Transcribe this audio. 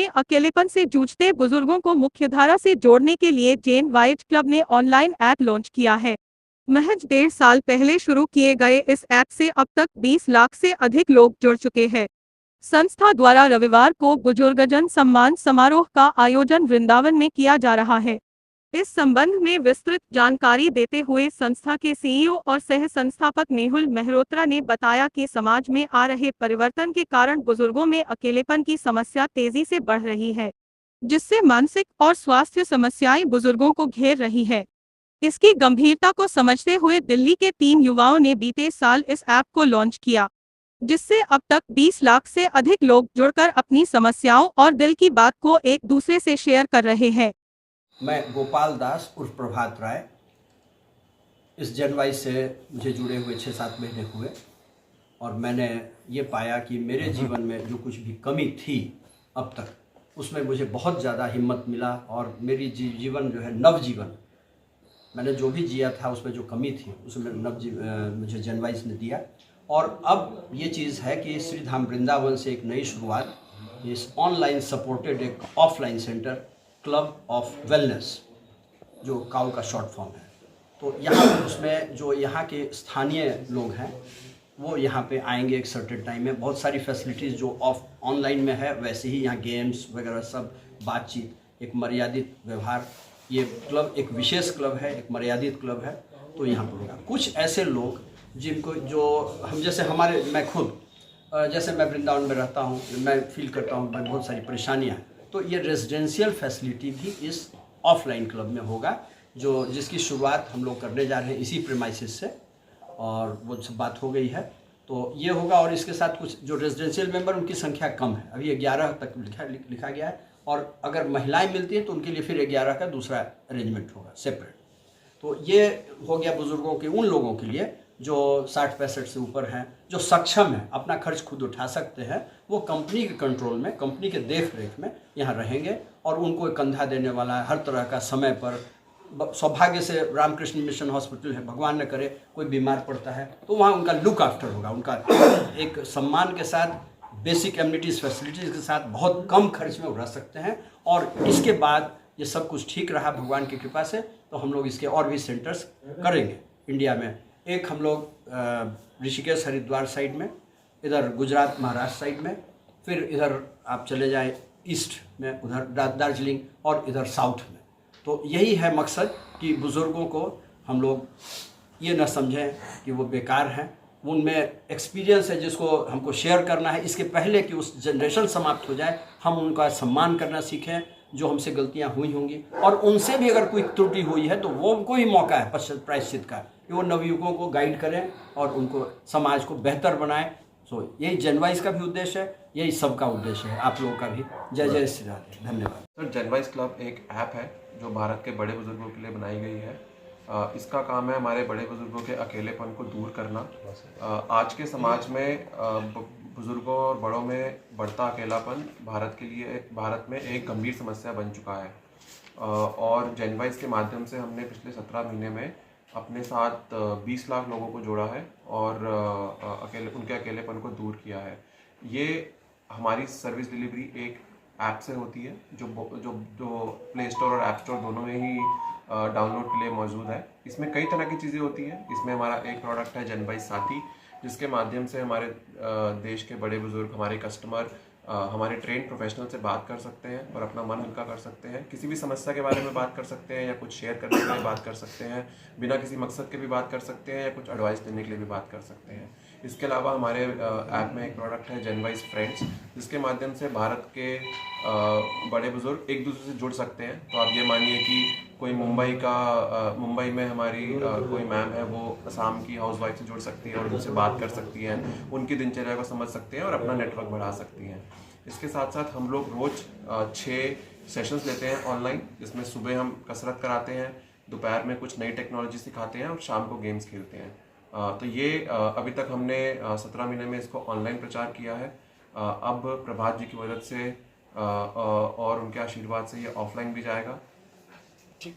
अकेलेपन से जूझते बुजुर्गों को मुख्यधारा से जोड़ने के लिए जेन वाइज क्लब ने ऑनलाइन ऐप लॉन्च किया है। महज 1.5 साल पहले शुरू किए गए इस ऐप से अब तक 20 लाख से अधिक लोग जुड़ चुके हैं। संस्था द्वारा रविवार को बुजुर्गजन सम्मान समारोह का आयोजन वृंदावन में किया जा रहा है। इस संबंध में विस्तृत जानकारी देते हुए संस्था के सीईओ और सह संस्थापक मेहुल मेहरोत्रा ने बताया कि समाज में आ रहे परिवर्तन के कारण बुजुर्गों में अकेलेपन की समस्या तेजी से बढ़ रही है, जिससे मानसिक और स्वास्थ्य समस्याएं बुजुर्गों को घेर रही है। इसकी गंभीरता को समझते हुए दिल्ली के 3 युवाओं ने बीते साल इस ऐप को लॉन्च किया, जिससे अब तक 20 लाख से अधिक लोग जुड़कर अपनी समस्याओं और दिल की बात को एक दूसरे से शेयर कर रहे हैं। मैं गोपाल दास उर्फ प्रभात राय, इस जनवरी से मुझे जुड़े हुए 6-7 महीने हुए और मैंने ये पाया कि मेरे जीवन में जो कुछ भी कमी थी अब तक, उसमें मुझे बहुत ज़्यादा हिम्मत मिला और मेरी जीवन जो है नवजीवन, मैंने जो भी जिया था उसमें जो कमी थी उसमें मुझे जनवरी ने दिया। और अब ये चीज़ है कि श्री धाम वृंदावन से एक नई शुरुआत, इस ऑनलाइन सपोर्टेड एक offline centre club of wellness, जो काउ का शॉर्ट फॉर्म है। तो यहाँ उसमें जो यहाँ के स्थानीय लोग हैं वो यहाँ पे आएंगे एक सर्टेन टाइम में। बहुत सारी फैसिलिटीज़ जो ऑनलाइन में है वैसे ही यहाँ गेम्स वगैरह सब, बातचीत, एक मर्यादित व्यवहार। ये क्लब एक विशेष क्लब है, एक मर्यादित क्लब है। तो यहाँ पर होगा कुछ ऐसे लोग जिनको, जो हम जैसे हमारे, मैं खुद जैसे मैं वृंदावन में रहता हूँ, मैं फील करता हूँ बहुत सारी परेशानियाँ। तो ये रेजिडेंशियल फैसिलिटी भी इस ऑफलाइन क्लब में होगा, जिसकी शुरुआत हम लोग करने जा रहे हैं इसी प्रीमाइसेस से, और वो सब बात हो गई है। तो ये होगा और इसके साथ कुछ जो रेजिडेंशियल मेंबर, उनकी संख्या कम है, अभी 11 तक लिखा गया है। और अगर महिलाएं मिलती हैं तो उनके लिए फिर 11 का दूसरा अरेंजमेंट होगा सेपरेट। तो ये हो गया बुज़ुर्गों के, उन लोगों के लिए जो 60-65 से ऊपर हैं, जो सक्षम हैं, अपना खर्च खुद उठा सकते हैं। वो कंपनी के कंट्रोल में, कंपनी के देख रेख में यहाँ रहेंगे और उनको कंधा देने वाला हर तरह का समय पर। सौभाग्य से रामकृष्ण मिशन हॉस्पिटल है, भगवान न करे कोई बीमार पड़ता है तो वहाँ उनका लुक आफ्टर होगा, उनका एक सम्मान के साथ, बेसिक एमिनिटीज़ फैसिलिटीज़ के साथ, बहुत कम खर्च में वो रह सकते हैं। और इसके बाद ये सब कुछ ठीक रहा भगवान की कृपा से, तो हम लोग इसके और भी सेंटर्स करेंगे इंडिया में। एक हम लोग ऋषिकेश हरिद्वार साइड में, इधर गुजरात महाराष्ट्र साइड में, फिर इधर आप चले जाएं ईस्ट में, उधर दार्जिलिंग, और इधर साउथ में। तो यही है मकसद कि बुज़ुर्गों को हम लोग ये न समझें कि वो बेकार हैं। उनमें एक्सपीरियंस है जिसको हमको शेयर करना है। इसके पहले कि उस जनरेशन समाप्त हो जाए, हम उनका सम्मान करना सीखें जो हमसे गलतियां हुई होंगी, और उनसे भी अगर कोई त्रुटि हुई है तो वो उनको ही मौका है प्रायश्चित का, कि वो नवयुवकों को गाइड करें और उनको समाज को बेहतर बनाएं। सो यही जनवाइस का भी उद्देश्य है, यही सबका उद्देश्य है, आप लोगों का भी। जय जय श्री राधे, धन्यवाद। सर, जनवाइस क्लब एक ऐप है जो भारत के बड़े बुजुर्गों के लिए बनाई गई है। इसका काम है हमारे बड़े बुजुर्गों के अकेलेपन को दूर करना। आज के समाज में बुजुर्गों और बड़ों में बढ़ता अकेलापन भारत में एक गंभीर समस्या बन चुका है। और जनवाइस के माध्यम से हमने पिछले 17 महीने में अपने साथ 20 लाख लोगों को जोड़ा है और उनके अकेलेपन को दूर किया है। ये हमारी सर्विस डिलीवरी एक ऐप से होती है जो प्ले स्टोर और ऐप स्टोर दोनों में ही डाउनलोड के लिए मौजूद है। इसमें कई तरह की चीज़ें होती हैं। इसमें हमारा एक प्रोडक्ट है जनवाइस साथी, जिसके माध्यम से हमारे देश के बड़े बुजुर्ग, हमारे कस्टमर, हमारे ट्रेन प्रोफेशनल से बात कर सकते हैं और अपना मन हल्का कर सकते हैं। किसी भी समस्या के बारे में बात कर सकते हैं या कुछ शेयर करने के लिए बात कर सकते हैं, बिना किसी मकसद के भी बात कर सकते हैं या कुछ एडवाइस देने के लिए भी बात कर सकते हैं। इसके अलावा हमारे ऐप में एक प्रोडक्ट है जनवाइस फ्रेंड्स, जिसके माध्यम से भारत के बड़े बुजुर्ग एक दूसरे से जुड़ सकते हैं। तो आप ये मानिए कि कोई मुंबई में हमारी कोई मैम है, वो असम की हाउसवाइफ से जुड़ सकती है और उनसे बात कर सकती हैं, उनकी दिनचर्या को समझ सकते हैं और अपना नेटवर्क बढ़ा सकती हैं। इसके साथ साथ हम लोग रोज़ 6 सेशंस लेते हैं ऑनलाइन, जिसमें सुबह हम कसरत कराते हैं, दोपहर में कुछ नई टेक्नोलॉजी सिखाते हैं और शाम को गेम्स खेलते हैं। तो ये अभी तक हमने 17 महीने में इसको ऑनलाइन प्रचार किया है। अब प्रभात जी की मदद से और उनके आशीर्वाद से ये ऑफलाइन भी जाएगा। ठीक।